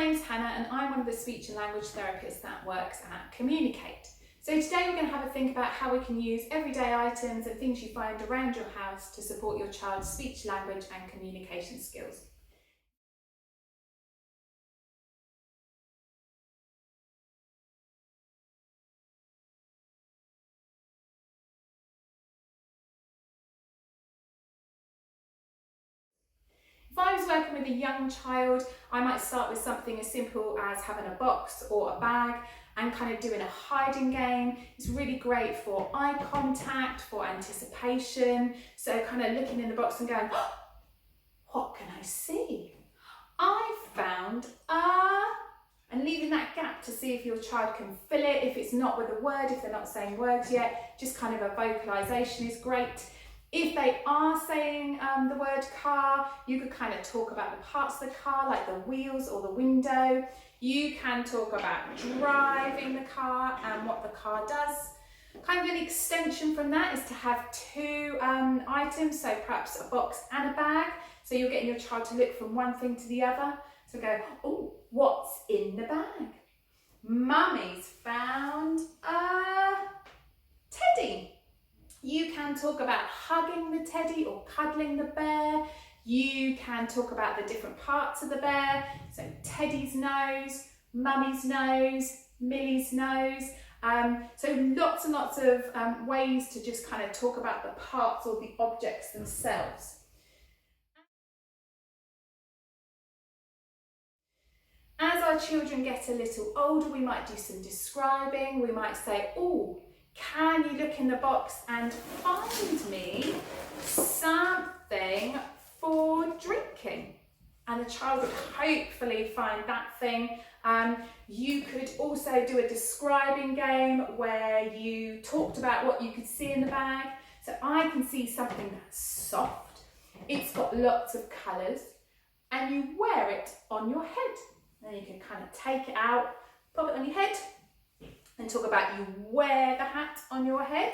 name's Hannah and I'm one of the speech and language therapists that works at Communicate. So today we're going to have a think about how we can use everyday items and things you find around your house to support your child's speech, language and communication skills. If I was working with a young child, I might start with something as simple as having a box or a bag and kind of doing a hiding game. It's really great for eye contact, for anticipation. So kind of looking in the box and going, oh, what can I see? I found and leaving that gap to see if your child can fill it. If it's not with a word, if they're not saying words yet, just kind of a vocalization is great. If they are saying the word car, you could kind of talk about the parts of the car, like the wheels or the window. You can talk about driving the car and what the car does. Kind of an extension from that is to have two items, so perhaps a box and a bag. So you're getting your child to look from one thing to the other. So go, oh, what's in the bag? Mummy's found a teddy. You can talk about hugging the teddy or cuddling the bear. You can talk about the different parts of the bear. So Teddy's nose, Mummy's nose, Millie's nose. So lots and lots of ways to just kind of talk about the parts or the objects themselves. As our children get a little older, we might do some describing. We might say, oh, can you look in the box and find me something for drinking? And the child would hopefully find that thing. You could also do a describing game where you talked about what you could see in the bag. So I can see something that's soft, it's got lots of colours, and you wear it on your head. Then you can kind of take it out, pop it on your head, and talk about you wear the hat on your head.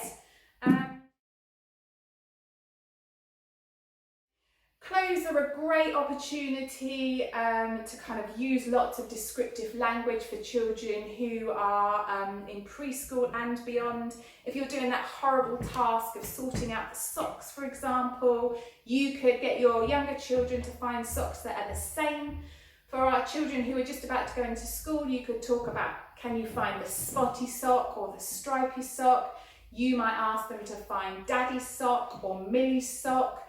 Clothes are a great opportunity to kind of use lots of descriptive language for children who are in preschool and beyond. If you're doing that horrible task of sorting out the socks, for example, you could get your younger children to find socks that are the same. For our children who are just about to go into school, you could talk about, can you find the spotty sock or the stripy sock? You might ask them to find Daddy's sock or Millie's sock.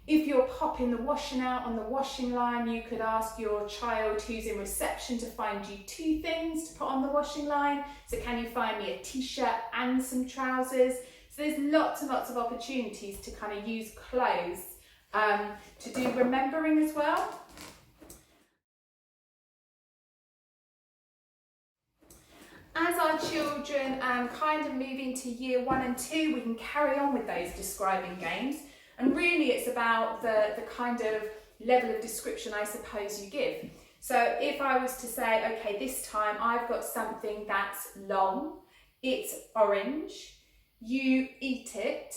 If you're popping the washing out on the washing line, you could ask your child who's in reception to find you two things to put on the washing line. So can you find me a t-shirt and some trousers? So there's lots and lots of opportunities to kind of use clothes to do remembering as well. As our children kind of move into year 1 and 2, we can carry on with those describing games. And really it's about the kind of level of description I suppose you give. So if I was to say, okay, this time I've got something that's long, it's orange, you eat it,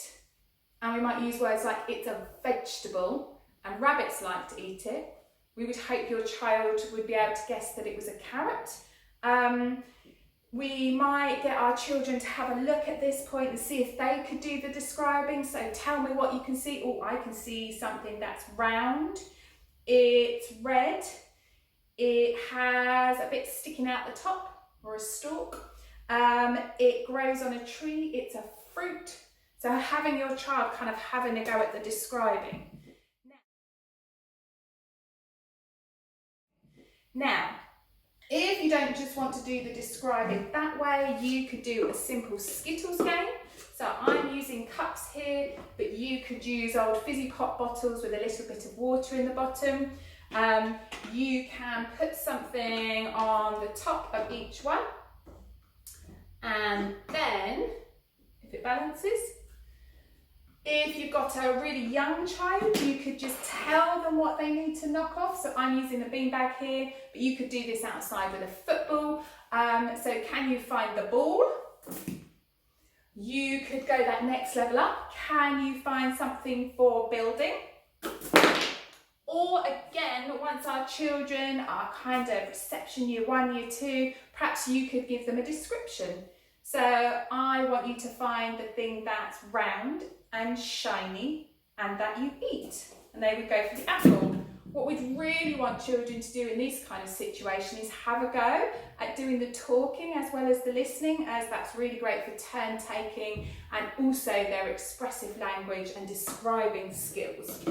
and we might use words like it's a vegetable, and rabbits like to eat it. We would hope your child would be able to guess that it was a carrot. We might get our children to have a look at this point and see if they could do the describing. So tell me what you can see. Oh, I can see something that's round, it's red, it has a bit sticking out the top or a stalk, it grows on a tree, it's a fruit. So having your child kind of having a go at the describing. Now, if you don't just want to do the describing that way, you could do a simple Skittles game. So I'm using cups here, but you could use old fizzy pop bottles with a little bit of water in the bottom. You can put something on the top of each one, and then, if it balances, if you've got a really young child, you could just tell them what they need to knock off. So I'm using a beanbag here, but you could do this outside with a football. So can you find the ball? You could go that next level up. Can you find something for building? Or again, once our children are kind of reception year 1, year 2, perhaps you could give them a description. So I want you to find the thing that's round and shiny and that you eat. And they would go for the apple. What we'd really want children to do in this kind of situation is have a go at doing the talking as well as the listening, as that's really great for turn taking and also their expressive language and describing skills.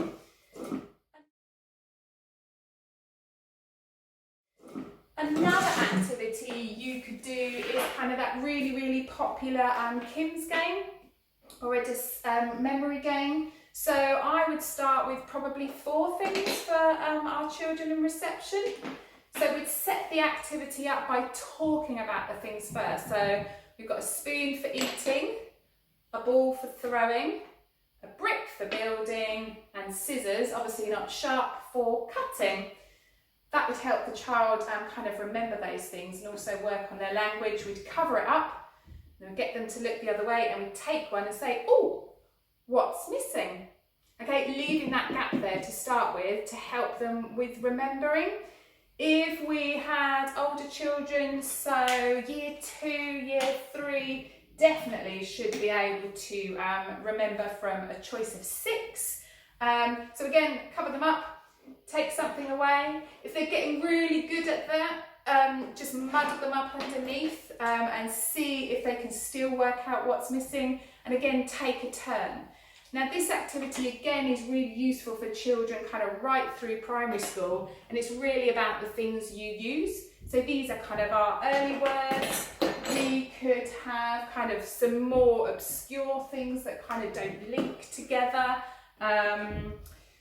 Another activity you could do is kind of that really, really popular Kim's game, or a memory game. So I would start with probably 4 things for our children in reception. So we'd set the activity up by talking about the things first. So we've got a spoon for eating, a ball for throwing, a brick for building, and scissors, obviously not sharp, for cutting. That would help the child kind of remember those things and also work on their language. We'd cover it up, and we'd get them to look the other way, and we'd take one and say, oh, what's missing? Okay, leaving that gap there to start with to help them with remembering. If we had older children, so year 2, year 3, definitely should be able to remember from a choice of 6. So again, cover them up. Take something away. If they're getting really good at that, just muddle them up underneath and see if they can still work out what's missing. And again, take a turn. Now this activity again is really useful for children kind of right through primary school, and it's really about the things you use. So these are kind of our early words. We could have kind of some more obscure things that kind of don't link together.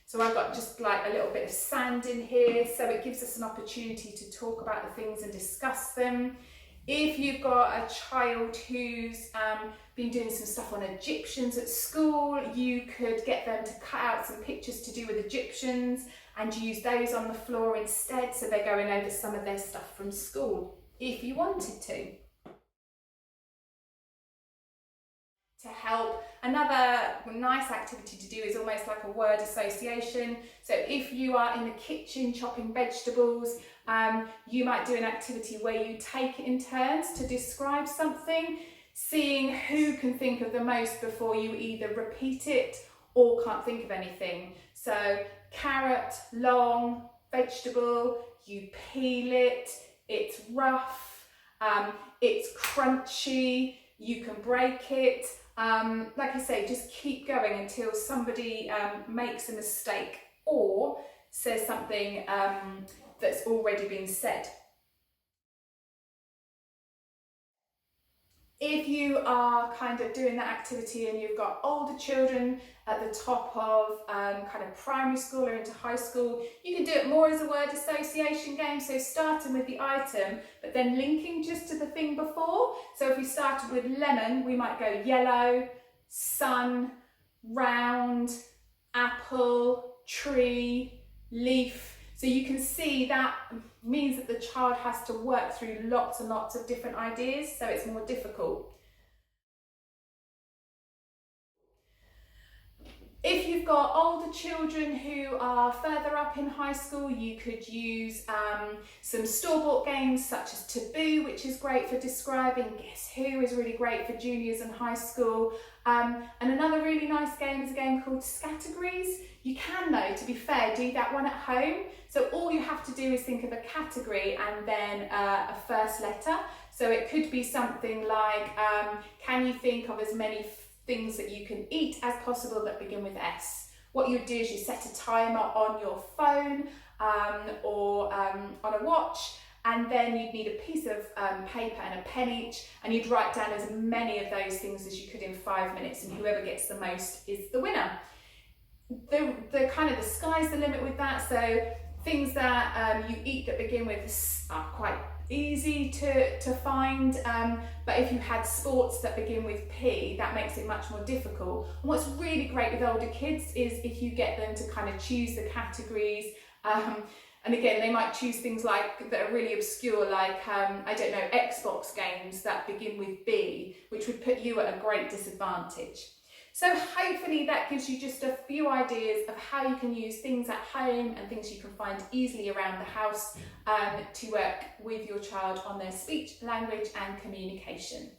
So I've got just like a little bit of sand in here, so it gives us an opportunity to talk about the things and discuss them. If you've got a child who's been doing some stuff on Egyptians at school, you could get them to cut out some pictures to do with Egyptians and use those on the floor instead, so they're going over some of their stuff from school, if you wanted to. To help, another nice activity to do is almost like a word association. So if you are in the kitchen chopping vegetables, you might do an activity where you take it in turns to describe something, seeing who can think of the most before you either repeat it or can't think of anything. So carrot, long, vegetable, you peel it, it's rough, it's crunchy, you can break it. Like I say, just keep going until somebody makes a mistake or says something that's already been said. If you are kind of doing that activity and you've got older children at the top of kind of primary school or into high school, you can do it more as a word association game. So starting with the item, but then linking just to the thing before. So if we started with lemon, we might go yellow, sun, round, apple, tree, leaf. So you can see that means that the child has to work through lots and lots of different ideas, so it's more difficult. If you've got older children who are further up in high school, you could use some store-bought games such as Taboo, which is great for describing. Guess Who is really great for juniors and high school. And another really nice game is a game called Scattergories. You can, though, to be fair, do that one at home. So all you have to do is think of a category and then a first letter. So it could be something like, can you think of as many things that you can eat as possible that begin with S? What you do is you set a timer on your phone or on a watch, and then you'd need a piece of paper and a pen each, and you'd write down as many of those things as you could in 5 minutes, and whoever gets the most is the winner. The kind of the sky's the limit with that, so things that you eat that begin with are quite easy to find, but if you had sports that begin with P, that makes it much more difficult. And what's really great with older kids is if you get them to kind of choose the categories, and again they might choose things like that are really obscure, like I don't know, Xbox games that begin with B, which would put you at a great disadvantage. So hopefully that gives you just a few ideas of how you can use things at home and things you can find easily around the house to work with your child on their speech, language and communication.